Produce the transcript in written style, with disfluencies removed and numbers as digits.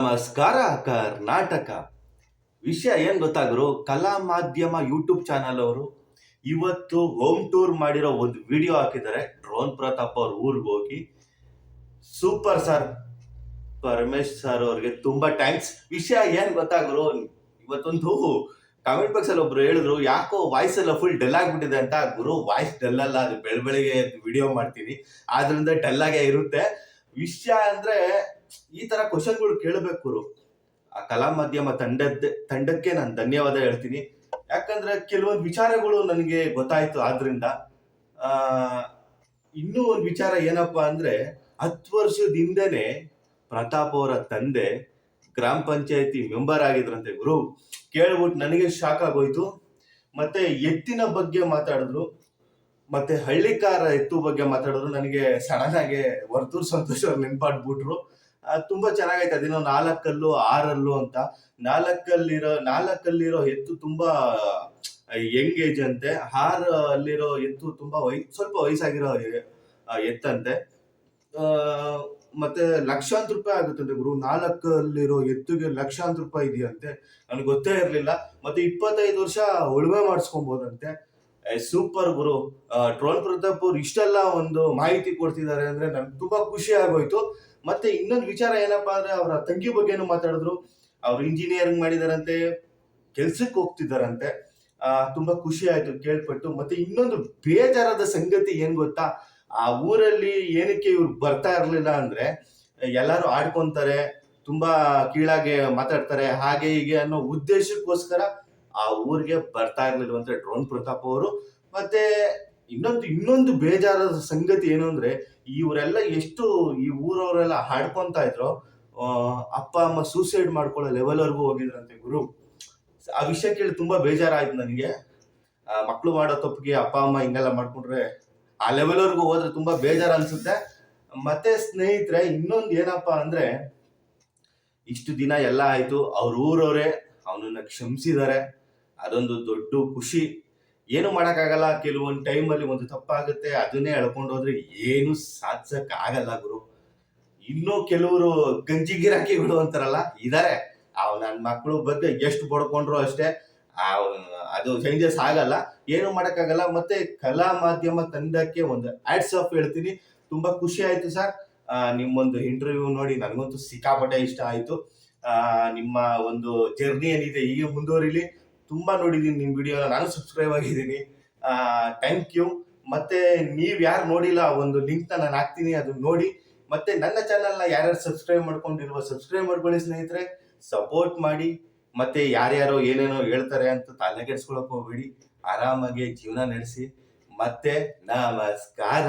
ನಮಸ್ಕಾರ ಕರ್ನಾಟಕ. ವಿಷಯ ಏನ್ ಗೊತ್ತಾಗ್ರು, ಕಲಾ ಮಾಧ್ಯಮ ಯೂಟ್ಯೂಬ್ ಚಾನಲ್ ಅವರು ಇವತ್ತು ಹೋಮ್ ಟೂರ್ ಮಾಡಿರೋ ಒಂದು ವಿಡಿಯೋ ಹಾಕಿದ್ದಾರೆ. ಡ್ರೋನ್ ಪ್ರತಾಪ್ ಅವ್ರ ಊರಿಗೆ ಹೋಗಿ. ಸೂಪರ್ ಸರ್, ಪರಮೇಶ್ ಸರ್ ಅವ್ರಿಗೆ ತುಂಬಾ ಥ್ಯಾಂಕ್ಸ್. ವಿಷಯ ಏನ್ ಗೊತ್ತಾಗ್ರು, ಇವತ್ತೊಂದು ಕಾಮೆಂಟ್ ಬಾಕ್ಸ್ ಅಲ್ಲಿ ಒಬ್ರು ಹೇಳಿದ್ರು, ಯಾಕೋ ವಾಯ್ಸ್ ಎಲ್ಲ ಫುಲ್ ಡಲ್ ಆಗ್ಬಿಟ್ಟಿದೆ ಅಂತ. ಗುರು, ವಾಯ್ಸ್ ಡಲ್ ಅಲ್ಲ, ಅದು ಬೆಳಗ್ಗೆ ವಿಡಿಯೋ ಮಾಡ್ತೀನಿ, ಆದ್ರಿಂದ ಡಲ್ ಆಗೇ ಇರುತ್ತೆ. ವಿಷಯ ಅಂದ್ರೆ ಈ ತರ ಕ್ವಶನ್ಗಳು ಕೇಳಬೇಕು. ಆ ಕಲಾ ಮಾಧ್ಯಮ ತಂಡಕ್ಕೆ ನಾನು ಧನ್ಯವಾದ ಹೇಳ್ತೀನಿ. ಯಾಕಂದ್ರೆ ಕೆಲವೊಂದು ವಿಚಾರಗಳು ನನಗೆ ಗೊತ್ತಾಯ್ತು. ಆದ್ರಿಂದ ಆ ಇನ್ನೂ ಒಂದು ವಿಚಾರ ಏನಪ್ಪಾ ಅಂದ್ರೆ, 10 ವರ್ಷದ ಹಿಂದೆನೆ ಪ್ರತಾಪ್ ಅವರ ತಂದೆ ಗ್ರಾಮ ಪಂಚಾಯತಿ ಮೆಂಬರ್ ಆಗಿದ್ರಂತೆ. ಗುರು, ಕೇಳ್ಬಿಟ್ಟು ನನಗೆ ಶಾಕ್ ಆಗೋಯ್ತು. ಮತ್ತೆ ಎತ್ತಿನ ಬಗ್ಗೆ ಮಾತಾಡಿದ್ರು, ಮತ್ತೆ ಹಳ್ಳಿಕಾರ ಎತ್ತು ಬಗ್ಗೆ ಮಾತಾಡಿದ್ರು. ನನಗೆ ಸಡನ್ ಆಗಿ ವರ್ತೂರ್ ಸಂತೋಷ್ ಅವ್ರು ನೆನ್ಪಾಡ್ಬಿಟ್ರು. ತುಂಬಾ ಚೆನ್ನಾಗೈತೆ. ಅದೇನೋ 4 ಕಲ್ಲು 6 ಹಲ್ಲು ಅಂತ. 4 ಕಲ್ಲಿರೋ ಎತ್ತು ತುಂಬಾ ಯಂಗ್ ಏಜ್ ಅಂತೆ. 6 ಅಲ್ಲಿರೋ ಎತ್ತು ತುಂಬಾ ಸ್ವಲ್ಪ ವಯಸ್ಸಾಗಿರೋ ಎತ್ತಂತೆ. ಮತ್ತೆ ಲಕ್ಷಾಂತರ ರೂಪಾಯಿ ಆಗುತ್ತಂತೆ ಗುರು. 4 ಅಲ್ಲಿರೋ ಎತ್ತಿಗೆ ಲಕ್ಷಾಂತರ ರೂಪಾಯಿ ಇದೆಯಂತೆ. ನನಗೆ ಗೊತ್ತೇ ಇರ್ಲಿಲ್ಲ. ಮತ್ತೆ 25 ವರ್ಷ ಉಳುಮೆ ಮಾಡಿಸ್ಕೊಬೋದಂತೆ. ಸೂಪರ್ ಗುರು. ಡ್ರೋನ್ ಪ್ರತಾಪ್ ಅವ್ರು ಇಷ್ಟೆಲ್ಲ ಒಂದು ಮಾಹಿತಿ ಕೊಡ್ತಿದ್ದಾರೆ ಅಂದ್ರೆ ನನ್ಗೆ ತುಂಬಾ ಖುಷಿ ಆಗೋಯ್ತು. ಮತ್ತೆ ಇನ್ನೊಂದು ವಿಚಾರ ಏನಪ್ಪಾ ಅಂದ್ರೆ, ಅವರ ತಂಗಿ ಬಗ್ಗೆನೂ ಮಾತಾಡಿದ್ರು. ಅವ್ರು ಇಂಜಿನಿಯರಿಂಗ್ ಮಾಡಿದಾರಂತೆ, ಕೆಲ್ಸಕ್ಕೆ ಹೋಗ್ತಿದಾರಂತೆ. ತುಂಬಾ ಖುಷಿ ಆಯ್ತು ಕೇಳ್ಪಟ್ಟು. ಮತ್ತೆ ಇನ್ನೊಂದು ಬೇಜಾರಾದ ಸಂಗತಿ ಏನ್ ಗೊತ್ತಾ, ಆ ಊರಲ್ಲಿ ಏನಕ್ಕೆ ಇವ್ರು ಬರ್ತಾ ಇರ್ಲಿಲ್ಲ ಅಂದ್ರೆ, ಎಲ್ಲಾರು ಆಡ್ಕೊಂತಾರೆ, ತುಂಬಾ ಕೀಳಾಗೆ ಮಾತಾಡ್ತಾರೆ, ಹಾಗೆ ಹೀಗೆ ಅನ್ನೋ ಉದ್ದೇಶಕ್ಕೋಸ್ಕರ ಆ ಊರಿಗೆ ಬರ್ತಾ ಇರ್ಲಿಲ್ವಂತೆ ಡ್ರೋನ್ ಪ್ರತಾಪ್ ಅವರು. ಮತ್ತೆ ಇನ್ನೊಂದು ಬೇಜಾರಾದ ಸಂಗತಿ ಏನು ಅಂದ್ರೆ, ಇವರೆಲ್ಲ ಎಷ್ಟು ಈ ಊರವರೆಲ್ಲ ಹಾಡ್ಕೊಂತ ಇದ್ರು, ಅಪ್ಪ ಅಮ್ಮ ಸೂಸೈಡ್ ಮಾಡ್ಕೊಳ್ಳೋ ಲೆವೆಲ್ ವರ್ಗೂ ಹೋಗಿದ್ರಂತೆ ಗುರು. ಆ ವಿಷಯ ಕೇಳಿ ತುಂಬಾ ಬೇಜಾರಾಯ್ತು ನನಗೆ. ಮಕ್ಳು ಮಾಡೋ ತಪ್ಪಿಗೆ ಅಪ್ಪ ಅಮ್ಮ ಹಿಂಗೆಲ್ಲ ಮಾಡ್ಕೊಂಡ್ರೆ, ಆ ಲೆವೆಲ್ ವರ್ಗೂ ಹೋದ್ರೆ ತುಂಬಾ ಬೇಜಾರು ಅನ್ಸುತ್ತೆ. ಮತ್ತೆ ಸ್ನೇಹಿತರೆ, ಇನ್ನೊಂದು ಏನಪ್ಪಾ ಅಂದ್ರೆ, ಇಷ್ಟು ದಿನ ಎಲ್ಲ ಆಯ್ತು, ಅವ್ರ ಊರವರೇ ಅವನನ್ನ ಕ್ಷಮಿಸಿದ್ದಾರೆ. ಅದೊಂದು ದೊಡ್ಡ ಖುಷಿ. ಏನು ಮಾಡಕ್ಕಾಗಲ್ಲ, ಕೆಲವೊಂದು ಟೈಮಲ್ಲಿ ಒಂದು ತಪ್ಪಾಗುತ್ತೆ, ಅದನ್ನೇ ಎಳ್ಕೊಂಡು ಹೋದ್ರೆ ಏನು ಸಾಧಿಸಕ್ ಆಗಲ್ಲ ಗುರು. ಇನ್ನೂ ಕೆಲವರು ಗಂಜಿ ಗಿರಾಕಿಗಳು ಅಂತಾರಲ್ಲ, ಇದಾರೆ. ನನ್ನ ಮಕ್ಕಳು ಬಗ್ಗೆ ಎಷ್ಟು ಬಡ್ಕೊಂಡ್ರು ಅಷ್ಟೇ, ಅದು ಚೇಂಜಸ್ ಆಗಲ್ಲ, ಏನು ಮಾಡಕ್ಕಾಗಲ್ಲ. ಮತ್ತೆ ಕಲಾ ಮಾಧ್ಯಮ ತಂಡಕ್ಕೆ ಒಂದು ಹ್ಯಾಟ್ಸ್ ಆಫ್ ಹೇಳ್ತೀನಿ. ತುಂಬಾ ಖುಷಿ ಆಯ್ತು ಸರ್. ನಿಮ್ಮೊಂದು ಇಂಟರ್ವ್ಯೂ ನೋಡಿ ನನಗಂತೂ ಸಿಕ್ಕಾಪಟ್ಟೆ ಇಷ್ಟ ಆಯ್ತು. ನಿಮ್ಮ ಒಂದು ಜರ್ನಿ ಏನಿದೆ ಹೀಗೆ ಮುಂದುವರಿಲಿ. ತುಂಬಾ ನೋಡಿದೀನಿ ನಿಮ್ ವಿಡಿಯೋನ, ನಾನು ಸಬ್ಸ್ಕ್ರೈಬ್ ಆಗಿದ್ದೀನಿ. Thank you. ಮತ್ತೆ ನೀವ್ ಯಾರು ನೋಡಿಲ್ಲ, ಒಂದು ಲಿಂಕ್ ನಾನು ಹಾಕ್ತೀನಿ, ಅದನ್ನ ನೋಡಿ. ಮತ್ತೆ ನನ್ನ ಚಾನಲ್ನ ಯಾರ್ಯಾರು ಸಬ್ಸ್ಕ್ರೈಬ್ ಮಾಡ್ಕೊಂಡಿಲ್ವೋ ಸಬ್ಸ್ಕ್ರೈಬ್ ಮಾಡ್ಕೊಳ್ಳಿ ಸ್ನೇಹಿತರೆ. ಸಪೋರ್ಟ್ ಮಾಡಿ. ಮತ್ತೆ ಯಾರ್ಯಾರೋ ಏನೇನೋ ಹೇಳ್ತಾರೆ ಅಂತ ತಲೆ ಕೆಡ್ಸ್ಕೊಳಕ್ ಹೋಗ್ಬೇಡಿ. ಆರಾಮಾಗಿ ಜೀವನ ನಡೆಸಿ. ಮತ್ತೆ ನಮಸ್ಕಾರ.